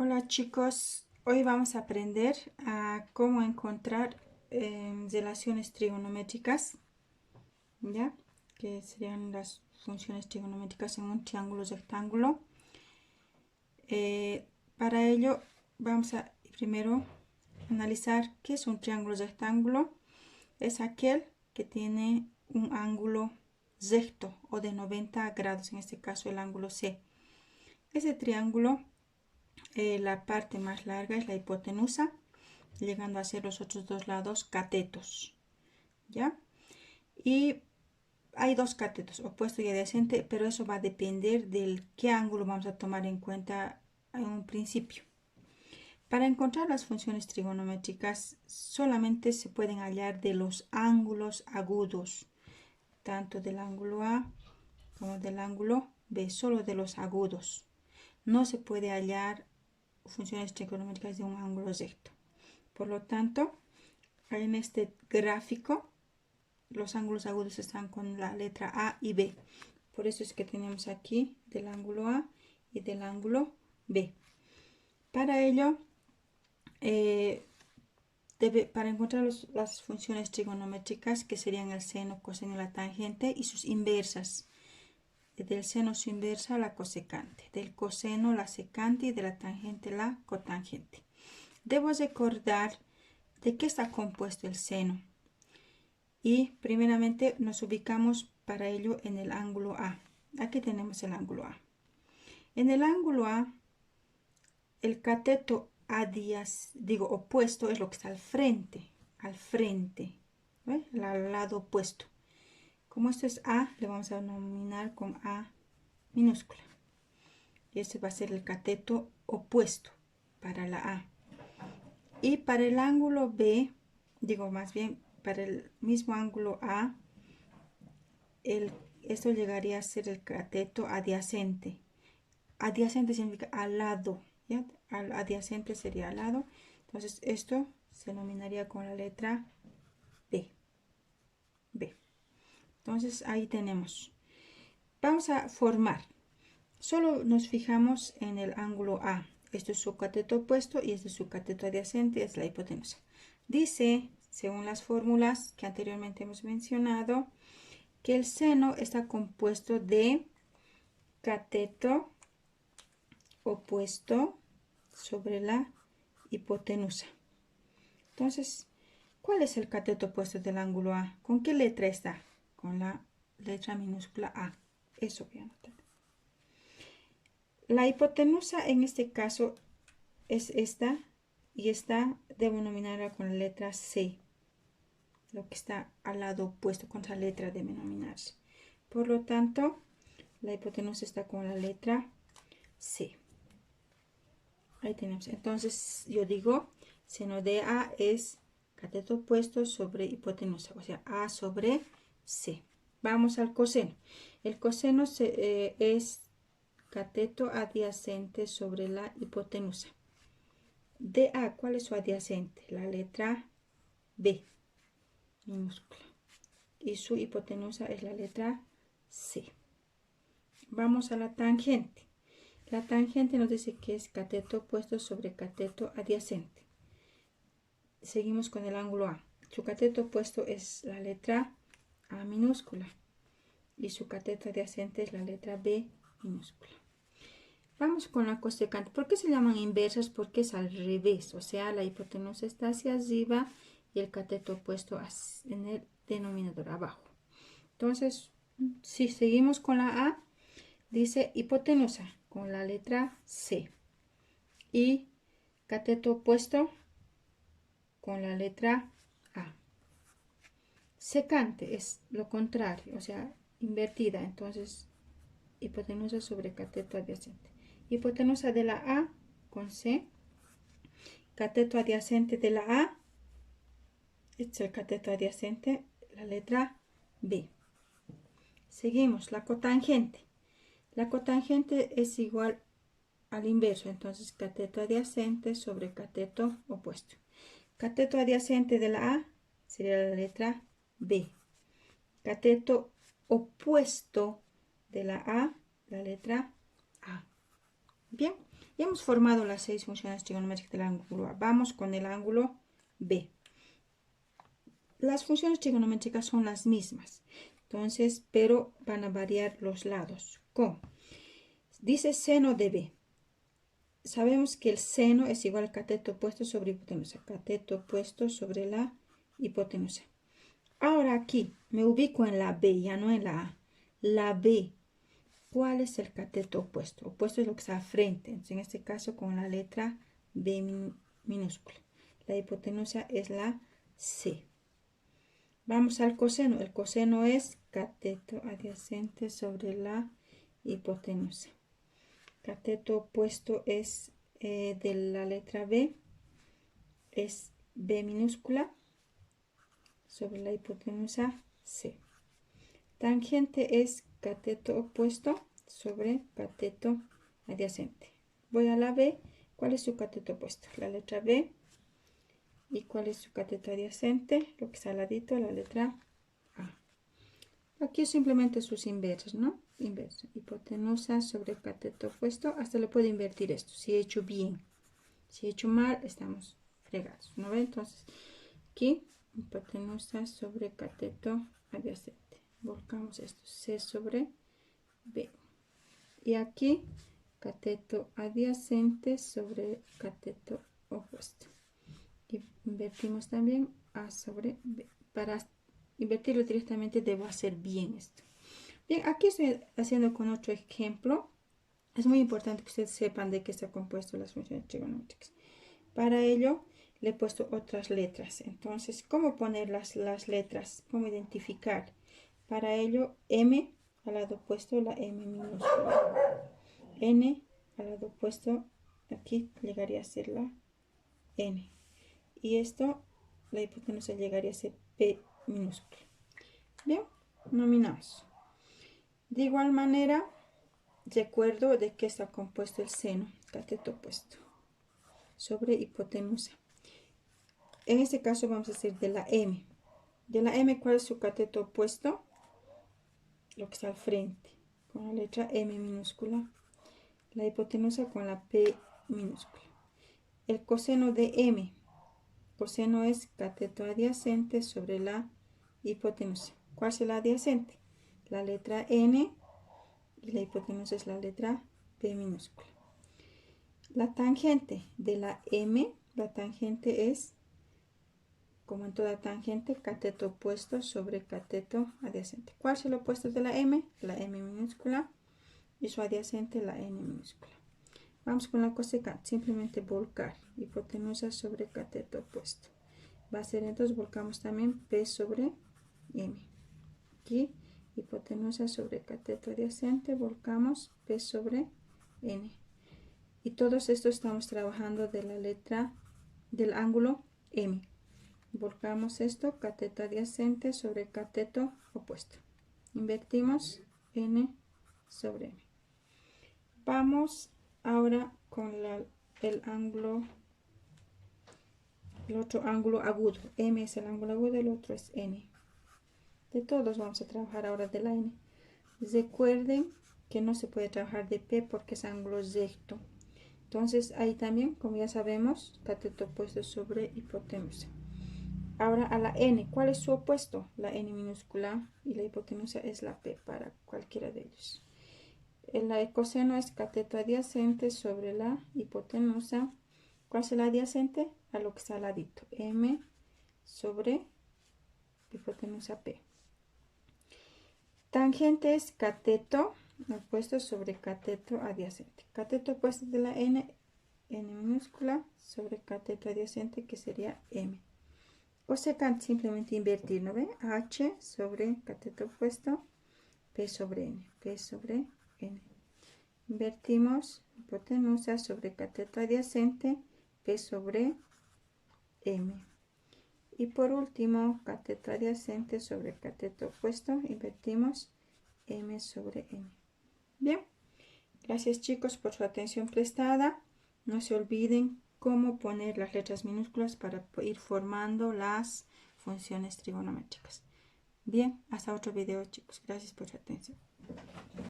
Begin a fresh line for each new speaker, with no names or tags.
Hola chicos, hoy vamos a aprender a cómo encontrar relaciones trigonométricas, ¿ya? Que serían las funciones trigonométricas en un triángulo rectángulo. Para ello vamos a primero analizar qué es un triángulo rectángulo. Es aquel que tiene un ángulo recto o de 90 grados, en este caso el ángulo C. Ese triángulo, la parte más larga es la hipotenusa, llegando a ser los otros dos lados catetos, ¿ya? Y hay dos catetos, opuesto y adyacente, pero eso va a depender del qué ángulo vamos a tomar en cuenta en un principio. Para encontrar las funciones trigonométricas solamente se pueden hallar de los ángulos agudos, tanto del ángulo A como del ángulo B, solo de los agudos. No se puede hallar funciones trigonométricas de un ángulo recto. Por lo tanto, en este gráfico los ángulos agudos están con la letra A y B. Por eso es que tenemos aquí del ángulo A y del ángulo B. Para ello, para encontrar las funciones trigonométricas, que serían el seno, coseno y la tangente, y sus inversas. Del seno su inversa, la cosecante. Del coseno la secante y de la tangente la cotangente. Debo recordar de qué está compuesto el seno. Y primeramente nos ubicamos para ello en el ángulo A. Aquí tenemos el ángulo A. En el ángulo A, el cateto opuesto es lo que está al frente, ¿ve? Al lado opuesto. Como esto es A, le vamos a denominar con A minúscula. Y este va a ser el cateto opuesto para la A. Y para el ángulo B, más bien para el mismo ángulo A, esto llegaría a ser el cateto adyacente. Adyacente significa al lado, ¿ya? Adyacente sería al lado. Entonces esto se denominaría con la letra B. B. Entonces ahí tenemos. Vamos a formar. Solo nos fijamos en el ángulo A. Esto es su cateto opuesto y este es su cateto adyacente, es la hipotenusa. Dice, según las fórmulas que anteriormente hemos mencionado, que el seno está compuesto de cateto opuesto sobre la hipotenusa. Entonces, ¿cuál es el cateto opuesto del ángulo A? ¿Con qué letra está? Con la letra minúscula A. Eso voy a anotar. La hipotenusa en este caso es esta, y esta debo nominarla con la letra C, lo que está al lado opuesto con esa letra debe nominarse. Por lo tanto, la hipotenusa está con la letra C. Ahí tenemos. Entonces yo digo, seno de A es cateto opuesto sobre hipotenusa, o sea, A sobre C. Vamos al coseno. El coseno es cateto adyacente sobre la hipotenusa. De A, ¿cuál es su adyacente? La letra B minúscula. Y su hipotenusa es la letra C. Vamos a la tangente. La tangente nos dice que es cateto opuesto sobre cateto adyacente. Seguimos con el ángulo A. Su cateto opuesto es la letra A minúscula y su cateto adyacente es la letra B minúscula. Vamos con la cosecante. ¿Por qué se llaman inversas? Porque es al revés, o sea, la hipotenusa está hacia arriba y el cateto opuesto en el denominador abajo. Entonces, si seguimos con la A, dice hipotenusa con la letra C y cateto opuesto con la letra A. Secante es lo contrario, o sea, invertida. Entonces, hipotenusa sobre cateto adyacente. Hipotenusa de la A con C. Cateto adyacente de la A. Este es el cateto adyacente, la letra B. Seguimos, la cotangente. La cotangente es igual al inverso, entonces cateto adyacente sobre cateto opuesto. Cateto adyacente de la A sería la letra B. Cateto opuesto de la A, la letra A. Bien, Y hemos formado las 6 funciones trigonométricas del ángulo A. Vamos con el ángulo B. Las funciones trigonométricas son las mismas, entonces, pero van a variar los lados. ¿Cómo? Dice seno de B. Sabemos que el seno es igual al cateto opuesto sobre hipotenusa. Cateto opuesto sobre la hipotenusa. Ahora aquí me ubico en la B, ya no en la A. La B. ¿Cuál es el cateto opuesto? Opuesto es lo que está frente. Entonces, en este caso con la letra B minúscula. La hipotenusa es la C. Vamos al coseno. El coseno es cateto adyacente sobre la hipotenusa. Cateto opuesto es de la letra B, es B minúscula sobre la hipotenusa C. Tangente es cateto opuesto sobre cateto adyacente. Voy a la B. ¿Cuál es su cateto opuesto? La letra B. ¿Y cuál es su cateto adyacente? Lo que está al ladito, la letra A. Aquí simplemente sus inversos, ¿no? Inverso. Hipotenusa sobre cateto opuesto. Hasta le puedo invertir esto. Si he hecho bien. Si he hecho mal, estamos fregados, ¿no ve? Entonces, aquí, hipotenusa sobre cateto adyacente. Volcamos esto. C sobre B. Y aquí, cateto adyacente sobre cateto opuesto. Y invertimos también A sobre B. Para invertirlo directamente debo hacer bien esto. Bien, aquí estoy haciendo con otro ejemplo. Es muy importante que ustedes sepan de qué está compuesto las funciones trigonométricas. Para ello le he puesto otras letras. Entonces, ¿cómo poner las letras? ¿Cómo identificar? Para ello, M al lado opuesto, la M minúscula. N al lado opuesto, aquí llegaría a ser la N. Y esto, la hipotenusa llegaría a ser P minúscula. Bien, nominamos. De igual manera, recuerdo de qué está compuesto el seno, cateto opuesto, sobre hipotenusa. En este caso vamos a hacer de la M. De la M, ¿cuál es su cateto opuesto? Lo que está al frente, con la letra M minúscula. La hipotenusa con la P minúscula. El coseno de M. Coseno es cateto adyacente sobre la hipotenusa. ¿Cuál es la adyacente? La letra N y la hipotenusa es la letra P minúscula. La tangente de la M, la tangente es, como en toda tangente, cateto opuesto sobre cateto adyacente. ¿Cuál es el opuesto de la M? La M minúscula y su adyacente la N minúscula. Vamos con la cosecante, simplemente volcar, hipotenusa sobre cateto opuesto. Va a ser entonces, volcamos también P sobre M. Aquí, hipotenusa sobre cateto adyacente, volcamos P sobre N. Y todos estos estamos trabajando de la letra del ángulo M. Volcamos esto, cateto adyacente sobre cateto opuesto. Invertimos N sobre M. Vamos ahora con el ángulo, el otro ángulo agudo. M es el ángulo agudo, el otro es N. De todos vamos a trabajar ahora de la N. Recuerden que no se puede trabajar de P porque es ángulo recto. Entonces ahí también, como ya sabemos, cateto opuesto sobre hipotenusa. Ahora a la N, ¿cuál es su opuesto? La N minúscula y la hipotenusa es la P para cualquiera de ellos. El coseno es cateto adyacente sobre la hipotenusa. ¿Cuál es el adyacente? A lo que está al ladito. M sobre hipotenusa P. Tangente es cateto opuesto sobre cateto adyacente. Cateto opuesto de la N, N minúscula sobre cateto adyacente que sería M. Cosecante simplemente invertir, ¿no ve? H sobre cateto opuesto, P sobre N, P sobre N. Invertimos hipotenusa sobre cateto adyacente, P sobre M. Y por último, cateto adyacente sobre cateto opuesto, invertimos M sobre N. Bien, gracias chicos por su atención prestada. No se olviden cómo poner las letras minúsculas para ir formando las funciones trigonométricas. Bien, hasta otro video chicos. Gracias por su atención.